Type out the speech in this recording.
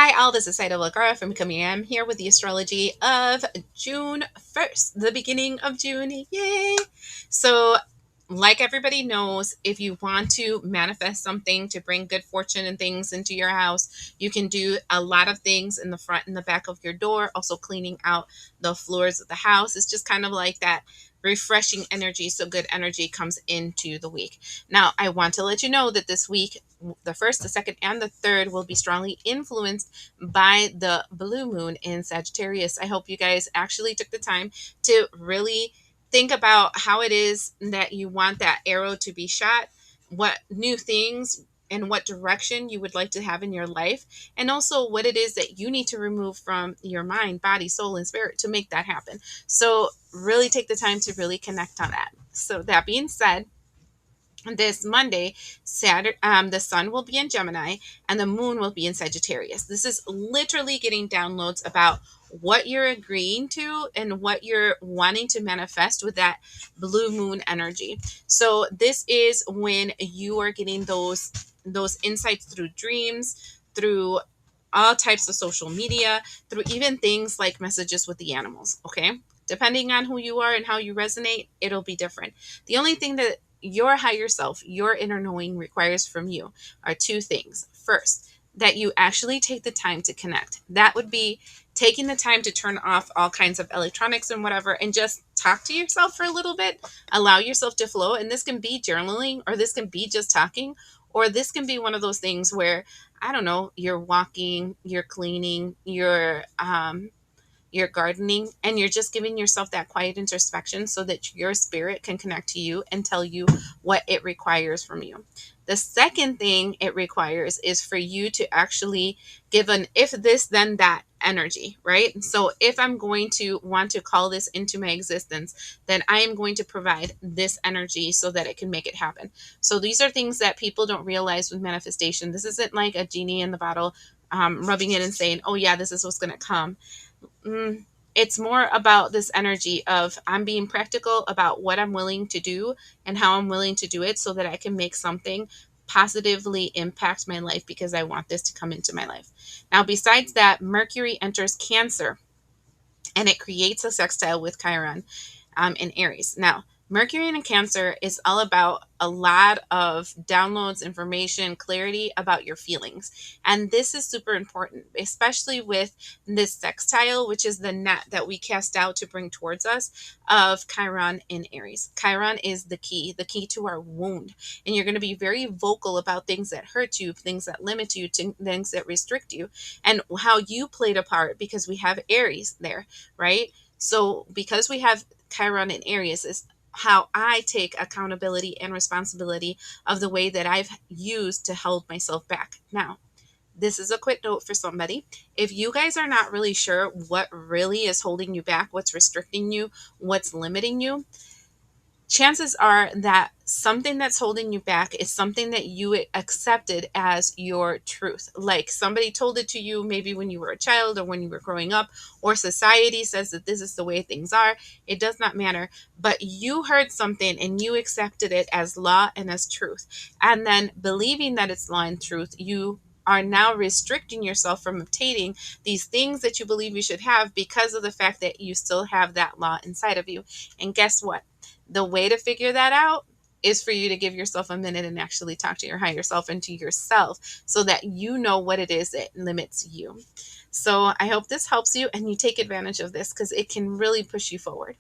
Hi, all. This is Saida Lagra from Coming. I'm here with the astrology of June 1st, the beginning of June. Yay! So, like everybody knows, if you want to manifest something to bring good fortune and things into your house, you can do a lot of things in the front and the back of your door. Also, cleaning out the floors of the house. It's just kind of like that refreshing energy, so good energy comes into the week. Now, I want to let you know that this week, the first, the second, and the third will be strongly influenced by the blue moon in Sagittarius. I hope you guys actually took the time to really think about how it is that you want that arrow to be shot, what new things and what direction you would like to have in your life, and also what it is that you need to remove from your mind, body, soul, and spirit to make that happen. So, really take the time to really connect on that. So, that being said, this Monday, Saturday, the sun will be in Gemini and the moon will be in Sagittarius. This is literally getting downloads about what you're agreeing to and what you're wanting to manifest with that blue moon energy. So this is when you are getting those insights through dreams, through all types of social media, through even things like messages with the animals. Okay, depending on who you are and how you resonate, it'll be different. The only thing that your higher self, your inner knowing requires from you are two things. First, that you actually take the time to connect. That would be taking the time to turn off all kinds of electronics and whatever and just talk to yourself for a little bit. Allow yourself to flow. And this can be journaling, or this can be just talking, or this can be one of those things where, I don't know, you're walking, you're cleaning, you're gardening, and you're just giving yourself that quiet introspection so that your spirit can connect to you and tell you what it requires from you. The second thing it requires is for you to actually give an if this then that energy, right? So if I'm going to want to call this into my existence, then I am going to provide this energy so that it can make it happen. So these are things that people don't realize with manifestation. This isn't like a genie in the bottle, rubbing it and saying, oh yeah, this is what's going to come. It's more about this energy of I'm being practical about what I'm willing to do and how I'm willing to do it so that I can make something positively impact my life because I want this to come into my life. Now, besides that, Mercury enters Cancer and it creates a sextile with Chiron in Aries. Now, Mercury in Cancer is all about a lot of downloads, information, clarity about your feelings. And this is super important, especially with this sextile, which is the net that we cast out to bring towards us of Chiron in Aries. Chiron is the key to our wound. And you're going to be very vocal about things that hurt you, things that limit you, things that restrict you, and how you played a part because we have Aries there, right? So because we have Chiron in Aries is how I take accountability and responsibility of the way that I've used to hold myself back. Now, this is a quick note for somebody. If you guys are not really sure what really is holding you back, what's restricting you, what's limiting you, chances are that something that's holding you back is something that you accepted as your truth. Like somebody told it to you maybe when you were a child or when you were growing up, or society says that this is the way things are. It does not matter. But you heard something and you accepted it as law and as truth. And then believing that it's law and truth, you are now restricting yourself from obtaining these things that you believe you should have because of the fact that you still have that law inside of you. And guess what? The way to figure that out is for you to give yourself a minute and actually talk to your higher self and to yourself so that you know what it is that limits you. So I hope this helps you and you take advantage of this because it can really push you forward.